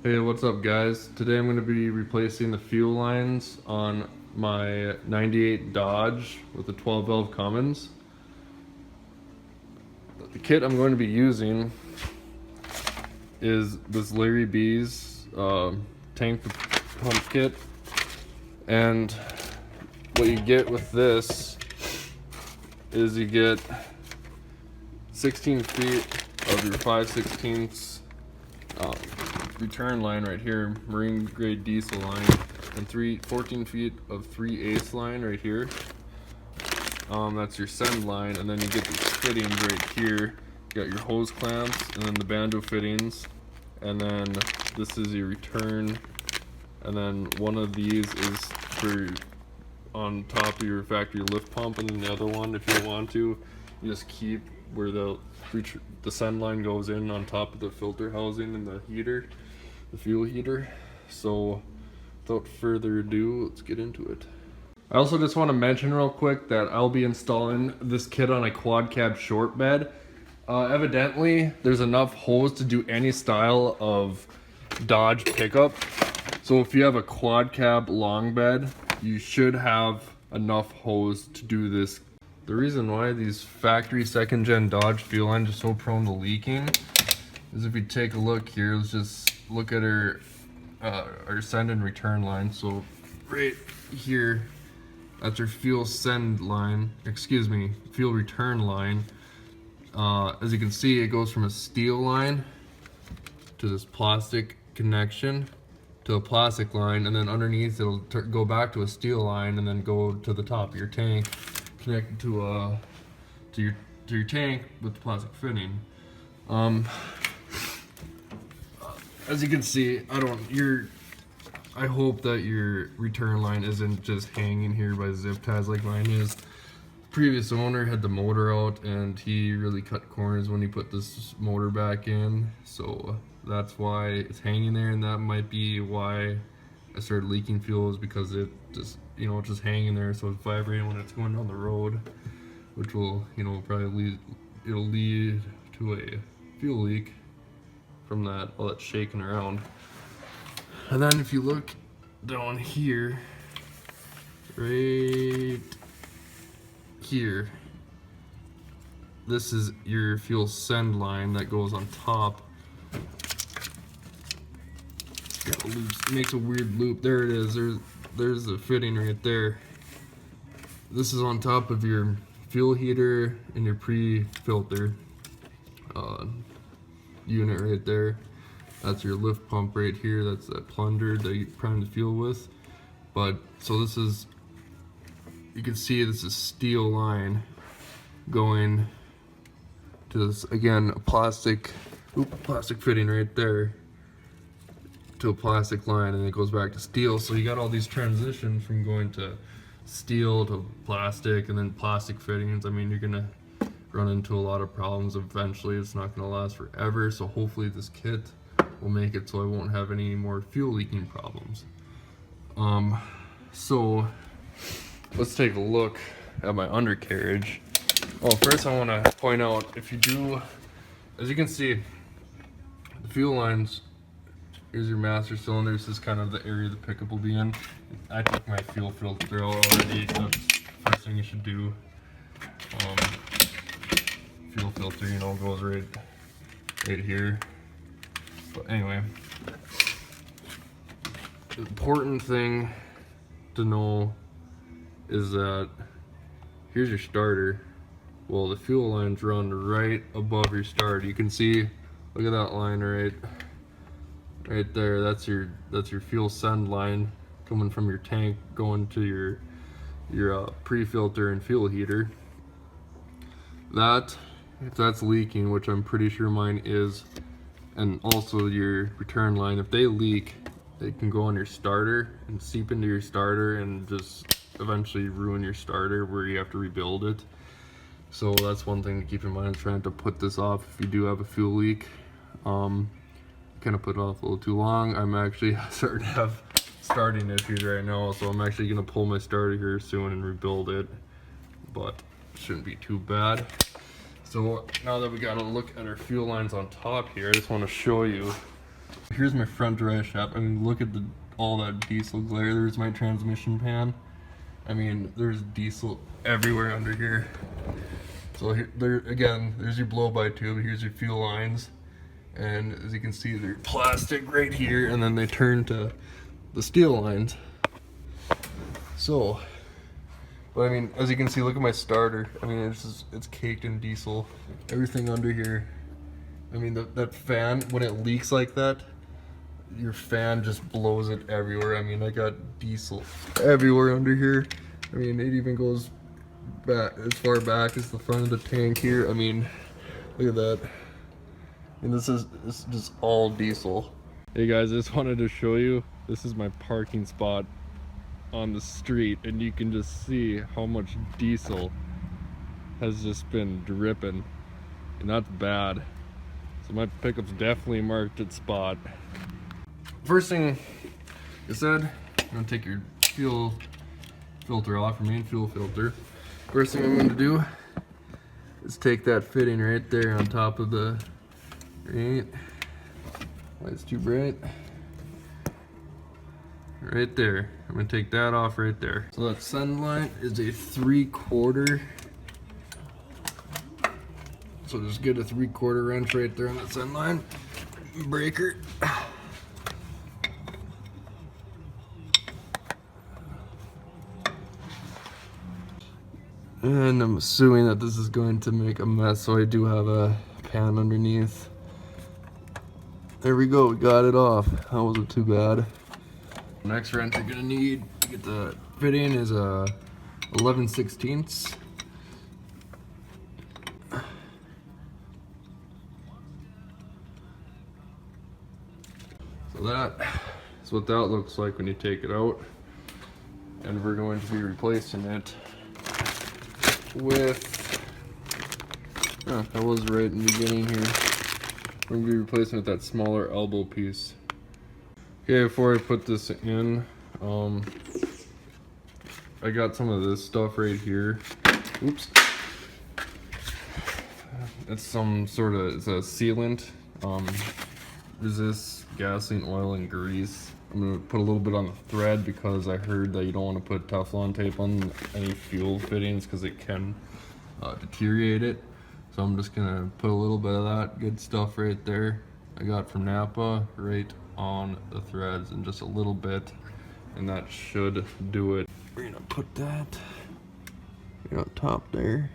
Hey, what's up guys? Today I'm going to be replacing the fuel lines on my 98 Dodge with the 12 valve Cummins. The kit I'm going to be using is this Larry B's tank pump kit, and what you get with this is you get 16 feet of your 5/16 return line right here, marine grade diesel line, and 14 feet of 3/8 line right here. That's your send line, and then you get these fittings right here. You got your hose clamps, and then the banjo fittings, and then this is your return, and then one of these is for on top of your factory lift pump, and then the other one, if you want to, you just keep where the send line goes in on top of the filter housing and the heater, the fuel heater. So without further ado, let's get into it. I also just want to mention real quick that I'll be installing this kit on a quad cab short bed. Evidently there's enough hose to do any style of Dodge pickup. So if you have a quad cab long bed, you should have enough hose to do this. The reason why these factory second gen Dodge fuel lines are so prone to leaking is if you take a look here, let's just look at our send and return line. So right here, that's our fuel send line, fuel return line. As you can see, it goes from a steel line to this plastic connection to a plastic line, and then underneath it'll go back to a steel line, and then go to the top of your tank, connected to your tank with the plastic fitting. As you can see, I hope that your return line isn't just hanging here by zip ties like mine is. Previous owner had the motor out, and he really cut corners when he put this motor back in, so that's why it's hanging there, and that might be why I started leaking fuel, is because it just, it's just hanging there, so it's vibrating when it's going down the road, which will, probably lead to a fuel leak from all that shaking around. And then if you look down here, right here, this is your fuel send line that goes on top. It makes a weird loop. There it is. There's the fitting right there. This is on top of your fuel heater and your pre-filter unit right there. That's your lift pump right here. That's that plunger that you prime the fuel with. But so this is, you can see this is steel line going to this, again, a plastic fitting right there to a plastic line, and it goes back to steel. So you got all these transitions from going to steel to plastic, and then plastic fittings. I mean, you're gonna run into a lot of problems eventually. It's not gonna last forever, so hopefully this kit will make it so I won't have any more fuel leaking problems. So let's take a look at my undercarriage. Oh, first I want to point out, if you do, as you can see, the fuel lines, here's your master cylinder. This is kind of the area the pickup will be in. I took my fuel filter out already. That's the first thing you should do. Fuel filter, goes right here. But anyway, the important thing to know is that here's your starter. Well, the fuel lines run right above your starter. You can see, look at that line right there. That's your fuel send line coming from your tank going to your pre-filter and fuel heater. If that's leaking, which I'm pretty sure mine is, and also your return line, if they leak, they can go on your starter and seep into your starter and just eventually ruin your starter where you have to rebuild it. So that's one thing to keep in mind, trying to put this off if you do have a fuel leak. Kind of put it off a little too long. I'm actually starting to have starting issues right now, so I'm actually going to pull my starter here soon and rebuild it, but it shouldn't be too bad. So now that we got a look at our fuel lines on top here, I just want to show you Here's my front drive shaft. I mean, look at all that diesel glare. There's my transmission pan. I mean, there's diesel everywhere under here. So here, there's your blow-by tube. Here's your fuel lines, and as you can see, they're plastic right here, and then they turn to the steel lines. So, but I mean, as you can see, look at my starter. I mean, it's caked in diesel. Everything under here. I mean, that fan, when it leaks like that, your fan just blows it everywhere. I mean, I got diesel everywhere under here. I mean, it even goes back as far back as the front of the tank here. I mean, look at that. And this is just all diesel. Hey guys, I just wanted to show you, this is my parking spot on the street, and you can just see how much diesel has just been dripping, and that's bad. So my pickup's definitely marked its spot. First thing I said, I'm gonna take your fuel filter off, your main fuel filter. First thing I'm gonna do is take that fitting right there on top of the, right, light's too bright, right there. I'm gonna take that off right there. So that send line is a 3/4. So just get a 3/4 wrench right there on that send line. Breaker. And I'm assuming that this is going to make a mess, so I do have a pan underneath. There we go, we got it off. That wasn't too bad. Next wrench you're gonna need to get the fitting is a 11/16. So that is what that looks like when you take it out. And we're going to be replacing it with, that was right in the beginning here. We're going to be replacing it with that smaller elbow piece. Okay, before I put this in, I got some of this stuff right here. Oops. It's some sort of, it's a sealant. Resists gasoline, oil, and grease. I'm going to put a little bit on the thread because I heard that you don't want to put Teflon tape on any fuel fittings because it can deteriorate it. So I'm just going to put a little bit of that good stuff right there I got from Napa right on the threads, and just a little bit, and that should do it. We're going to put that right on top there.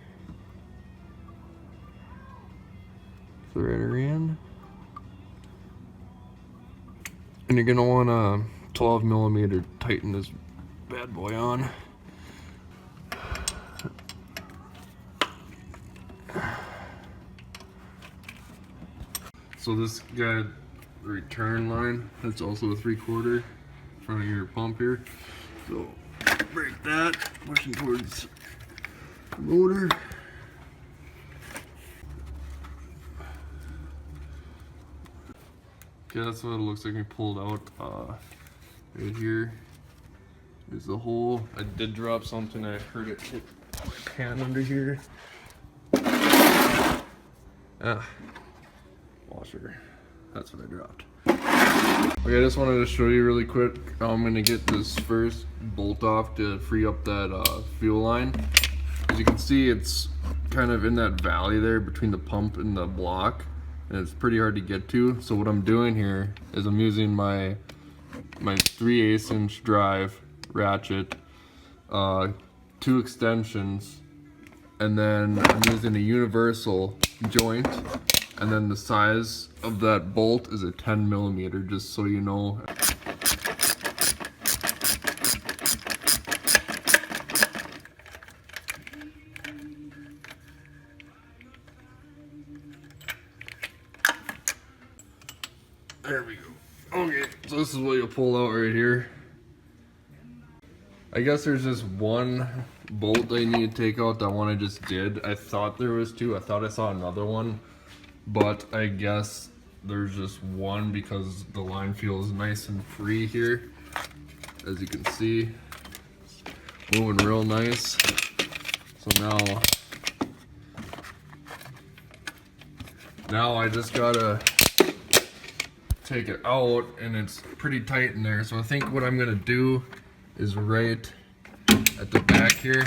Thread her in. And you're gonna want to 12mm tighten this bad boy on. So this guy, the return line, that's also a 3/4 in front of your pump here. So break that, pushing towards the motor. Okay, that's what it looks like when pulled out. Right here is the hole. I did drop something. I heard it hit my pan under here. Washer. That's what I dropped. Okay, I just wanted to show you really quick. I'm gonna get this first bolt off to free up that fuel line. As you can see, it's kind of in that valley there between the pump and the block, and it's pretty hard to get to. So what I'm doing here is I'm using my 3/8 inch drive ratchet, 2 extensions, and then I'm using a universal joint, and then the size of that bolt is a 10mm, just so you know. There we go. Okay, so this is what you'll pull out right here. I guess there's just one bolt I need to take out. That one I just did. I thought there was 2. I thought I saw another one, but I guess there's just one because the line feels nice and free here. As you can see, it's moving real nice. So now I just gotta take it out and it's pretty tight in there. So I think what I'm gonna do is right at the back here,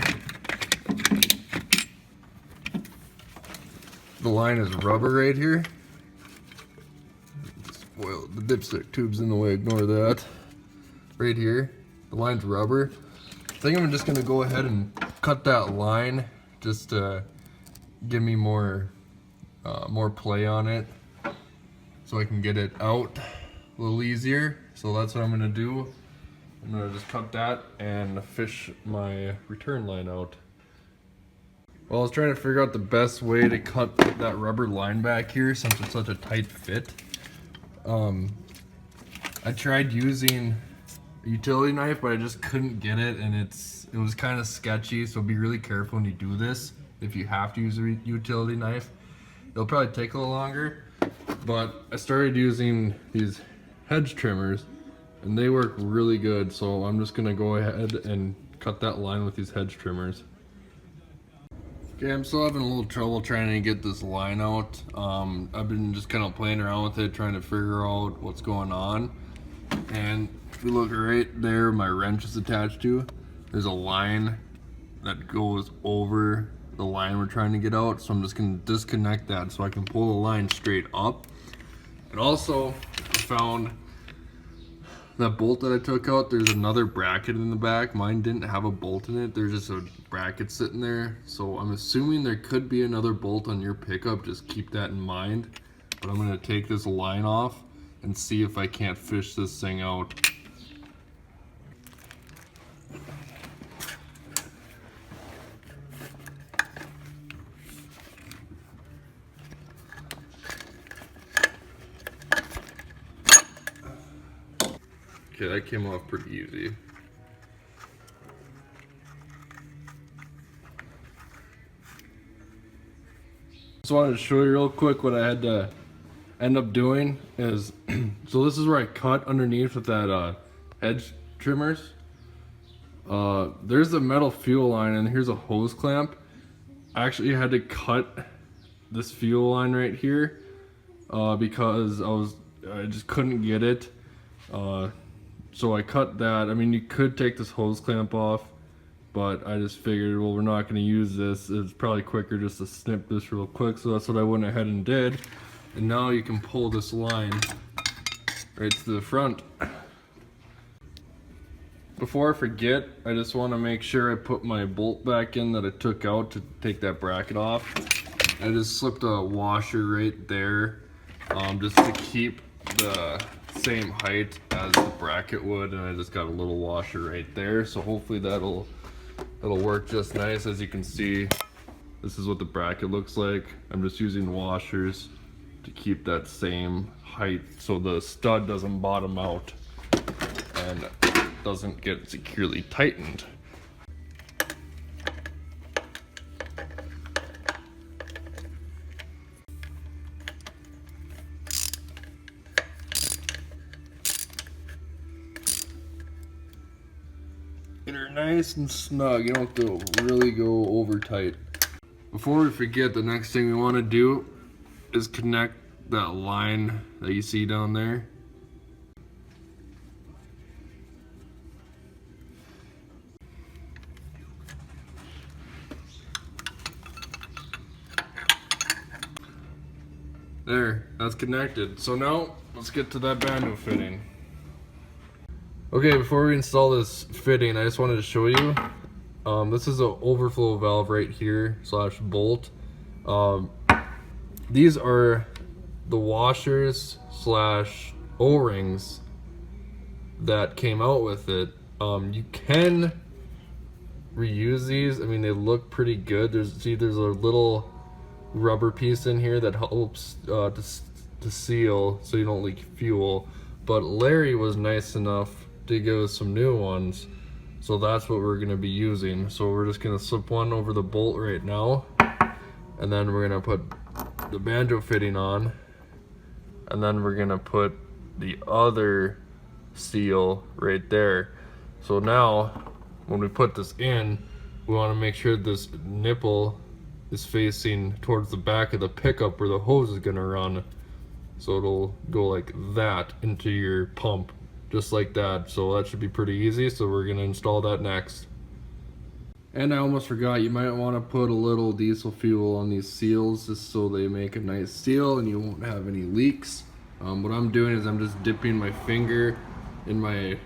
the line is rubber right here. Well, the dipstick tube's in the way, ignore that. Right here, the line's rubber. I think I'm just gonna go ahead and cut that line just to give me more play on it, so I can get it out a little easier. So that's what I'm gonna do. I'm gonna just cut that and fish my return line out. Well, I was trying to figure out the best way to cut that rubber line back here since it's such a tight fit. I tried using a utility knife, but I just couldn't get it, and it was kind of sketchy. So be really careful when you do this. If you have to use a utility knife, it'll probably take a little longer. But I started using these hedge trimmers, and they work really good. So I'm just gonna go ahead and cut that line with these hedge trimmers. Okay, I'm still having a little trouble trying to get this line out. I've been just kind of playing around with it, trying to figure out what's going on. And if you look right there, my wrench is attached to, there's a line that goes over the line we're trying to get out. So I'm just gonna disconnect that so I can pull the line straight up. And also, I found that bolt that I took out, there's another bracket in the back. Mine didn't have a bolt in it, there's just a bracket sitting there. So I'm assuming there could be another bolt on your pickup, just keep that in mind. But I'm gonna take this line off and see if I can't fish this thing out. Okay, that came off pretty easy. Just wanted to show you real quick what I had to end up doing is, so this is where I cut underneath with that hedge trimmers. There's the metal fuel line and here's a hose clamp. I actually had to cut this fuel line right here because I just couldn't get it. So I cut that. I mean, you could take this hose clamp off, but I just figured, well, we're not going to use this. It's probably quicker just to snip this real quick. So that's what I went ahead and did. And now you can pull this line right to the front. Before I forget, I just want to make sure I put my bolt back in that I took out to take that bracket off. I just slipped a washer right there just to keep the same height as the bracket would, and I just got a little washer right there, so hopefully that'll work just nice. As you can see, this is what the bracket looks like. I'm just using washers to keep that same height so the stud doesn't bottom out and doesn't get securely tightened. Get her nice and snug. You don't have to really go over tight. Before we forget, the next thing we want to do is connect that line that you see down there. There, that's connected. So now let's get to that banjo fitting. Okay, before we install this fitting, I just wanted to show you. This is an overflow valve right here / bolt. These are the washers / O-rings that came out with it. You can reuse these. I mean, they look pretty good. There's a little rubber piece in here that helps to seal so you don't leak fuel. But Larry was nice enough to give us some new ones, so that's what we're going to be using. So we're just going to slip one over the bolt right now, and then we're going to put the banjo fitting on, and then we're going to put the other seal right there. So now when we put this in, we want to make sure this nipple is facing towards the back of the pickup where the hose is going to run. So it'll go like that into your pump, just like that. So that should be pretty easy. So we're gonna install that next. And I almost forgot, you might want to put a little diesel fuel on these seals just so they make a nice seal and you won't have any leaks. What I'm doing is I'm just dipping my finger in my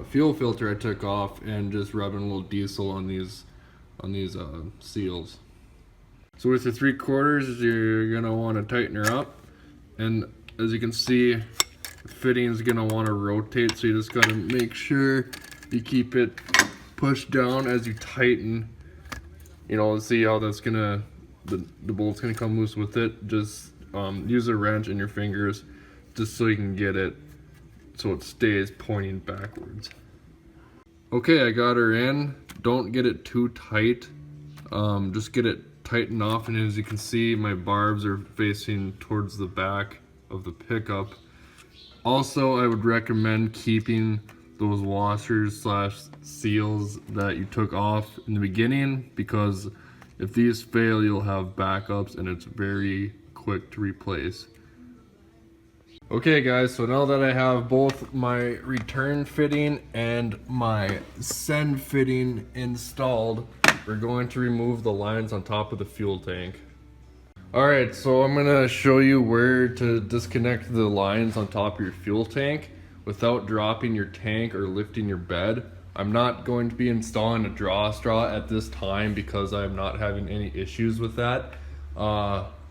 fuel filter I took off and just rubbing a little diesel on these seals. So with the 3/4, you're gonna want to tighten her up, and as you can see, the fitting is gonna want to rotate. So you just gotta make sure you keep it pushed down as you tighten. You know, see how that's gonna the bolt's gonna come loose with it. Just use a wrench in your fingers just so you can get it so it stays pointing backwards. Okay, I got her in. Don't get it too tight. Just get it tightened off, and as you can see, my barbs are facing towards the back of the pickup. Also, I would recommend keeping those washers / seals that you took off in the beginning, because if these fail, you'll have backups and it's very quick to replace. Okay guys, so now that I have both my return fitting and my send fitting installed, we're going to remove the lines on top of the fuel tank. Alright, so I'm going to show you where to disconnect the lines on top of your fuel tank without dropping your tank or lifting your bed. I'm not going to be installing a draw straw at this time because I'm not having any issues with that.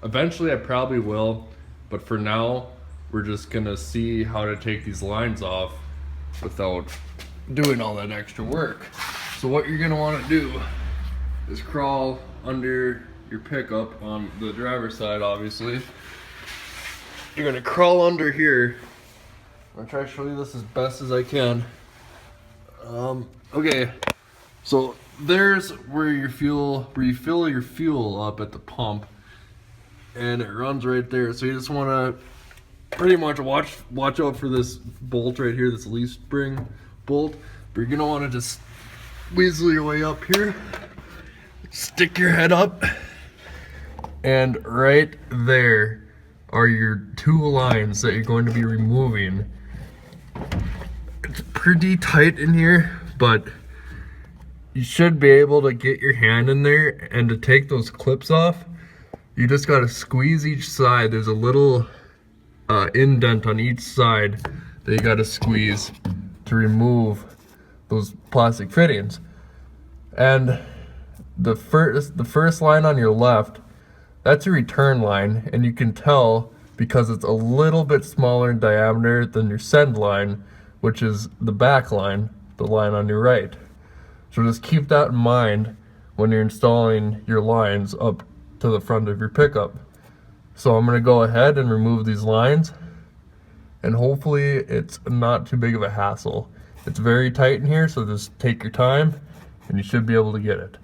Eventually I probably will, but for now we're just gonna see how to take these lines off without doing all that extra work. So what you're gonna want to do is crawl under your pickup on the driver's side, obviously. You're gonna crawl under here. I'm gonna try to show you this as best as I can. Okay, so there's where you fill your fuel up at the pump, and it runs right there. So you just want to pretty much watch out for this bolt right here, this leaf spring bolt. But you're gonna want to just weasel your way up here, stick your head up, and right there are your 2 lines that you're going to be removing. It's pretty tight in here, but you should be able to get your hand in there. And to take those clips off, you just got to squeeze each side. There's a little indent on each side that you got to squeeze to remove those plastic fittings. And the first line on your left, that's a return line, and you can tell because it's a little bit smaller in diameter than your send line, which is the back line, the line on your right. So just keep that in mind when you're installing your lines up to the front of your pickup. So I'm gonna go ahead and remove these lines, and hopefully it's not too big of a hassle. It's very tight in here, so just take your time and you should be able to get it.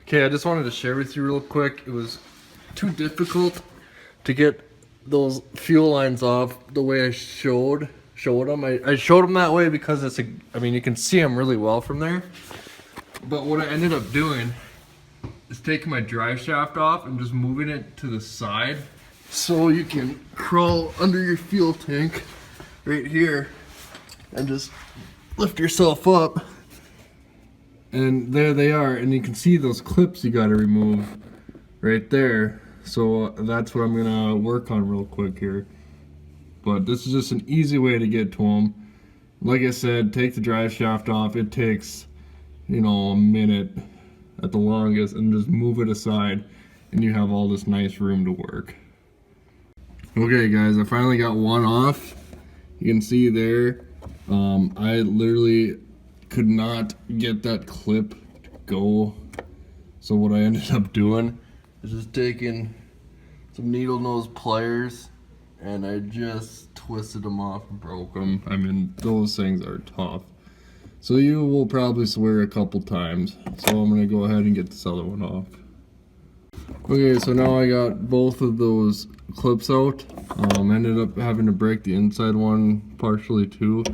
Okay, I just wanted to share with you real quick. It was too difficult to get those fuel lines off the way I showed them. I showed them that way because you can see them really well from there. But what I ended up doing is taking my drive shaft off and just moving it to the side so you can crawl under your fuel tank right here and just lift yourself up. And there they are, and you can see those clips you gotta remove right there. So that's what I'm gonna work on real quick here. But this is just an easy way to get to them. Like I said, take the drive shaft off. It takes, a minute at the longest, and just move it aside, and you have all this nice room to work. Okay guys, I finally got one off. You can see there, I literally could not get that clip to go. So what I ended up doing is just taking some needle nose pliers, and I just twisted them off and broke them. I mean, those things are tough. So you will probably swear a couple times. So I'm gonna go ahead and get this other one off. Okay, so now I got both of those clips out. Ended up having to break the inside one partially too.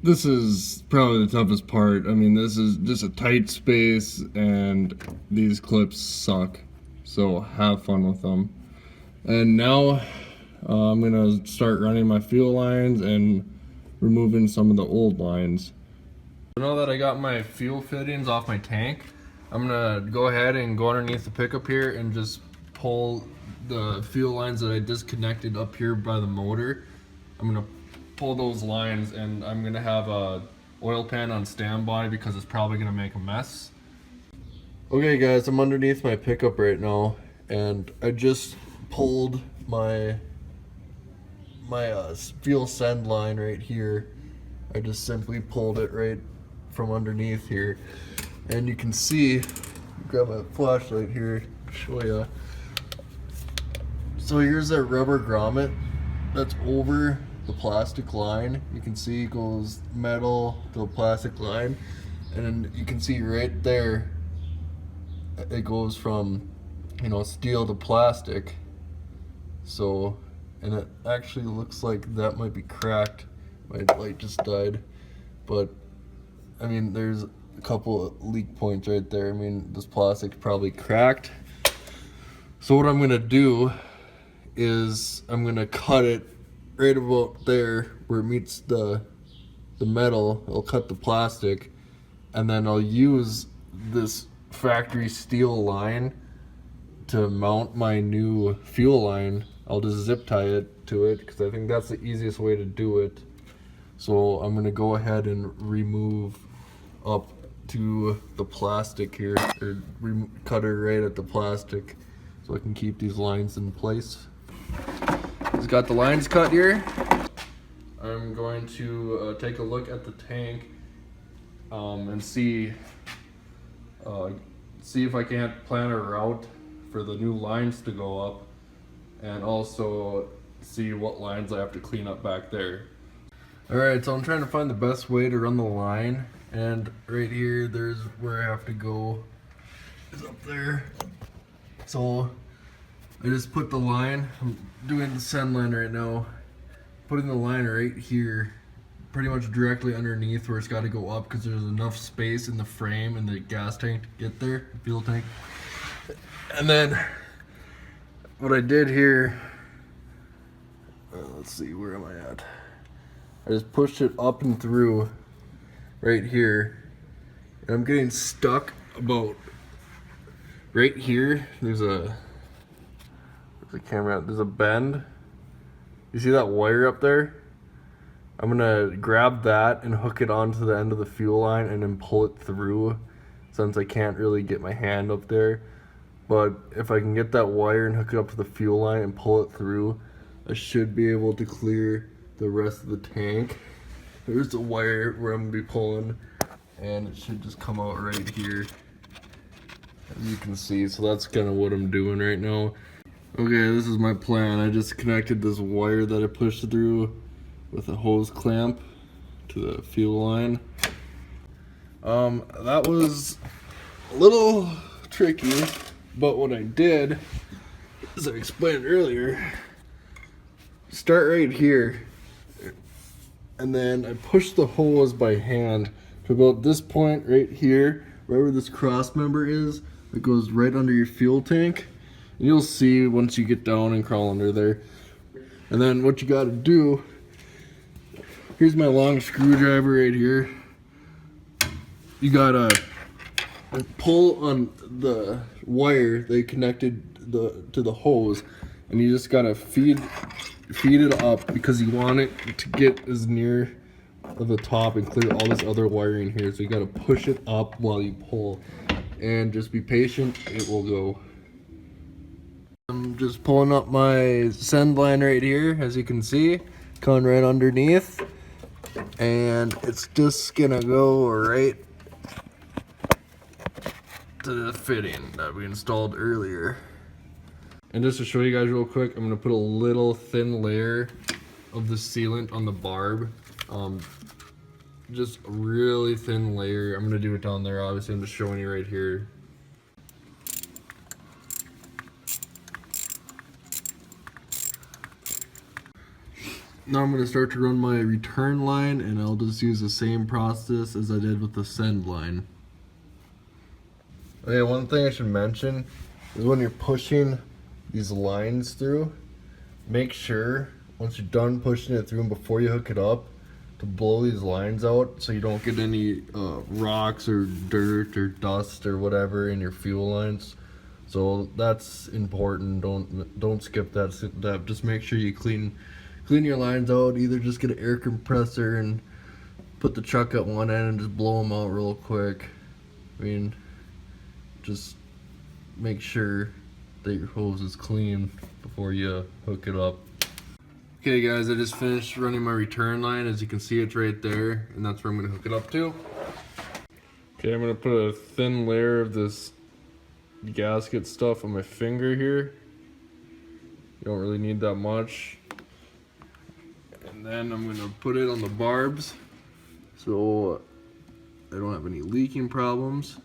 This is probably the toughest part. I mean, this is just a tight space and these clips suck. So have fun with them. And now I'm gonna start running my fuel lines and removing some of the old lines. So now that I got my fuel fittings off my tank, I'm gonna go ahead and go underneath the pickup here and just pull the fuel lines that I disconnected up here by the motor. I'm gonna pull those lines, and I'm gonna have a oil pan on standby because it's probably gonna make a mess. Okay guys, I'm underneath my pickup right now, and I just pulled my fuel send line right here. I just simply pulled it right from underneath here, and you can see, grab my flashlight here, show ya. So here's that rubber grommet that's over the plastic line. You can see it goes metal to a plastic line, and then you can see right there it goes from, you know, steel to plastic. So, and it actually looks like that might be cracked. My light just died, but I mean, there's a couple of leak points right there. I mean, this plastic's probably cracked. So what I'm gonna do is I'm gonna cut it right about there where it meets the metal. I'll cut the plastic, and then I'll use this factory steel line to mount my new fuel line. I'll just zip tie it to it because I think that's the easiest way to do it. So I'm gonna go ahead and remove up to the plastic here, or cut it right at the plastic so I can keep these lines in place. Just got the lines cut here. I'm going to take a look at the tank and see if I can't plan a route for the new lines to go up, and also see what lines I have to clean up back there. Alright, so I'm trying to find the best way to run the line, and right here there's where I have to go, is up there. So I just put the line, I'm doing the send line right now, putting the line right here, pretty much directly underneath where it's got to go up because there's enough space in the frame and the gas tank to get there, the fuel tank. And then what I did here, let's see, where am I at? I just pushed it up and through right here, and I'm getting stuck about right here. There's a camera, there's a bend. You see that wire up there? I'm gonna grab that and hook it onto the end of the fuel line and then pull it through, since I can't really get my hand up there. But if I can get that wire and hook it up to the fuel line and pull it through, I should be able to clear the rest of the tank. There's the wire where I'm gonna be pulling, and it should just come out right here, as you can see. So that's kind of what I'm doing right now. Okay, this is my plan. I just connected this wire that I pushed through with a hose clamp to the fuel line. That was a little tricky, but what I did, as I explained earlier, start right here, and then I push the hose by hand to about this point right here, right where this cross member is. It goes right under your fuel tank. And you'll see once you get down and crawl under there. And then what you gotta do, here's my long screwdriver right here. You gotta pull on the wire they connected to the hose, and you just gotta feed it up because you want it to get as near of the top and clear all this other wiring here. So you gotta push it up while you pull, and just be patient, it will go. I'm just pulling up my send line right here, as you can see, coming right underneath, and it's just gonna go right to the fitting that we installed earlier. And just to show you guys real quick, I'm gonna put a little thin layer of the sealant on the barb, just a really thin layer. I'm gonna do it down there, obviously. I'm just showing you right here. Now I'm going to start to run my return line, and I'll just use the same process as I did with the send line. Okay, one thing I should mention is when you're pushing these lines through, make sure once you're done pushing it through and before you hook it up to blow these lines out so you don't get any rocks or dirt or dust or whatever in your fuel lines. So that's important. Don't skip that step. Just make sure you clean your lines out. Either just get an air compressor and put the chuck at one end and just blow them out real quick. I mean, just make sure that your hose is clean before you hook it up. Okay guys, I just finished running my return line. As you can see, it's right there, and that's where I'm gonna hook it up to. Okay, I'm gonna put a thin layer of this gasket stuff on my finger here. You don't really need that much. And then I'm gonna put it on the barbs so I don't have any leaking problems.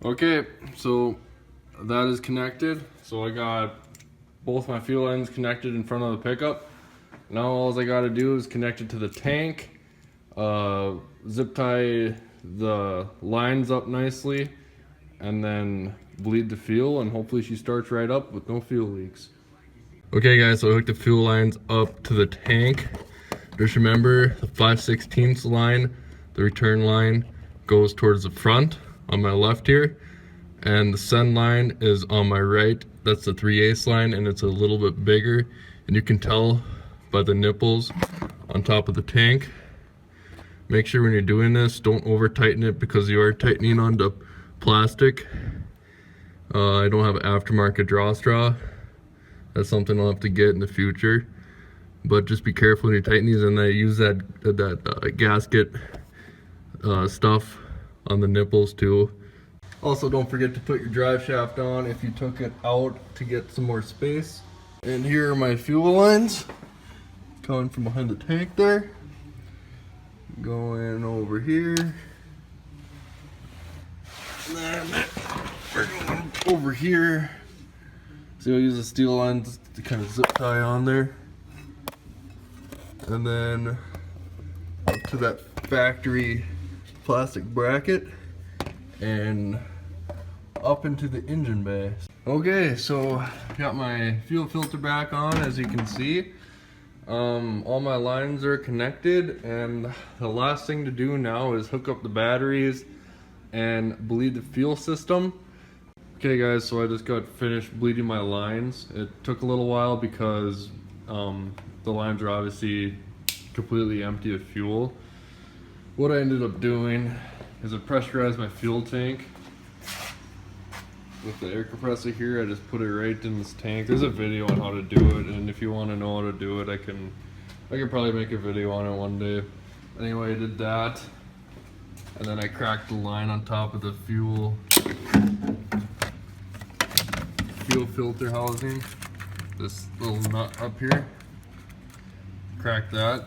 Okay, so that is connected. So I got both my fuel lines connected in front of the pickup. Now all I gotta do is connect it to the tank, zip tie the lines up nicely, and then bleed the fuel, and hopefully she starts right up with no fuel leaks. Okay guys, so I hooked the fuel lines up to the tank. Just remember the 5/16 line, the return line, goes towards the front on my left here, and the send line is on my right. That's the 3/8 line, and it's a little bit bigger, and you can tell by the nipples on top of the tank. Make sure when you're doing this, don't over tighten it because you are tightening onto plastic. I don't have an aftermarket draw straw. That's something I'll have to get in the future, but just be careful when you tighten these, and I use that gasket stuff on the nipples too. Also, don't forget to put your drive shaft on if you took it out to get some more space. And here are my fuel lines coming from behind the tank there, going over here, and then we're going over here. So I'll use the steel lines to kind of zip tie on there, and then up to that factory plastic bracket and up into the engine bay. Okay, so got my fuel filter back on, as you can see. All my lines are connected, and the last thing to do now is hook up the batteries and bleed the fuel system. Okay guys, so I just got finished bleeding my lines. It took a little while because the lines are obviously completely empty of fuel. What I ended up doing is I pressurized my fuel tank with the air compressor here. I just put it right in this tank. There's a video on how to do it, and if you want to know how to do it, I can probably make a video on it one day. Anyway, I did that, and then I cracked the line on top of the fuel filter housing, this little nut up here. Crack that,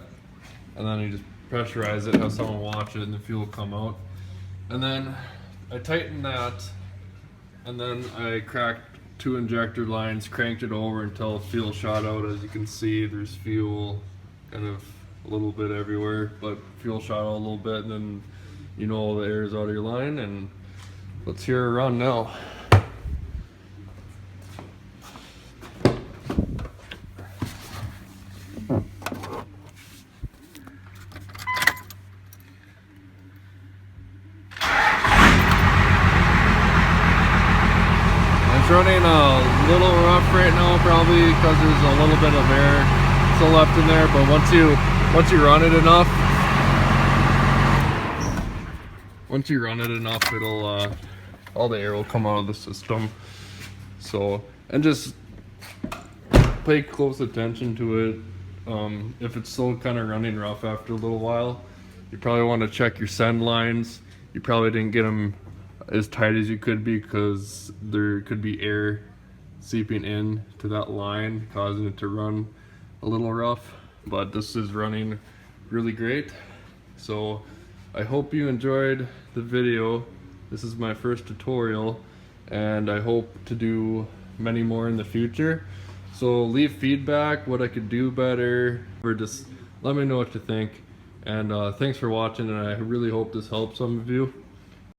and then you just pressurize it, have someone watch it, and the fuel will come out. And then I tightened that, and then I cracked 2 injector lines, cranked it over until fuel shot out. As you can see, there's fuel kind of a little bit everywhere, but fuel shot out a little bit, and then you know all the air is out of your line. And let's hear her run now. It's running a little rough right now, probably because there's a little bit of air still left in there, but once you run it enough, it'll all the air will come out of the system. So, and just pay close attention to it. If it's still kind of running rough after a little while, you probably want to check your send lines. You probably didn't get them as tight as you could be, because there could be air seeping in to that line, causing it to run a little rough. But this is running really great. So I hope you enjoyed the video. This is my first tutorial, and I hope to do many more in the future. So leave feedback, what I could do better, or just let me know what you think. And thanks for watching, and I really hope this helps some of you.